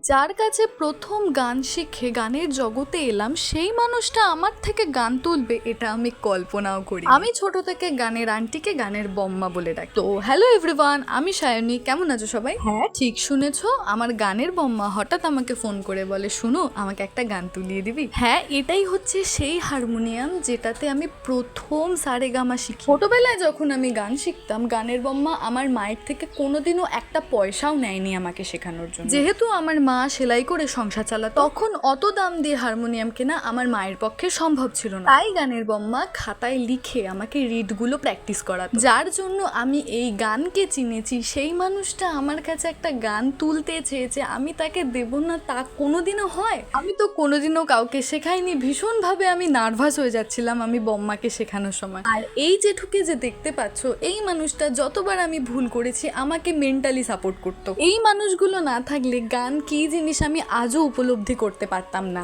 যার কাছে প্রথম গান শিখে গানের জগতে এলাম সেই মানুষটা আমার থেকে গান তুলবে এটা আমি কল্পনাও করি। আমি ছোট থেকে গানের আন্টিকে গানের বম্মা বলে ডাকি। তো হ্যালো এভরিওয়ান, আমি সায়নী। কেমন আছো সবাই? হ্যাঁ ঠিক শুনেছো, আমার গানের বম্মা হঠাৎ আমাকে ফোন করে বলে, শুনো আমাকে একটা গান তুলিয়ে দিবি? হ্যাঁ, এটাই হচ্ছে সেই হারমোনিয়াম যেটাতে আমি প্রথম সারেগামা শিখি। ছোটবেলায় যখন আমি গান শিখতাম, গানের বম্মা আমার মায়ের থেকে কোনোদিনও একটা পয়সাও নেয়নি আমাকে শেখানোর জন্য। যেহেতু আমার মা সেলাই করে সংসার চালাতো, তখন অত দাম দিয়ে হারমোনিয়াম কেনা আমার মায়ের পক্ষে সম্ভব ছিল না। তাই গানের বম্মা খাতায় লিখে আমাকে রিডগুলো প্র্যাকটিস করাতো, যার জন্য আমি এই গানকে চিনেছি। সেই মানুষটা আমার কাছে একটা গান তুলতে চেয়েছে, আমি তাকে দেব না তা কোনোদিনও হয়? আমি তো কোনোদিনও কাউকে শেখাইনি। ভীষণভাবে আমি নার্ভাস হয়ে যাচ্ছিলাম আমি বম্মাকে শেখানোর সময়। আর এই জেঠুকে যে দেখতে পাচ্ছ, এই মানুষটা যতবার আমি ভুল করেছি আমাকে মেন্টালি সাপোর্ট করতো। এই মানুষগুলো না থাকলে গান কি জিনিস আমি আজও উপলব্ধি করতে পারতাম না।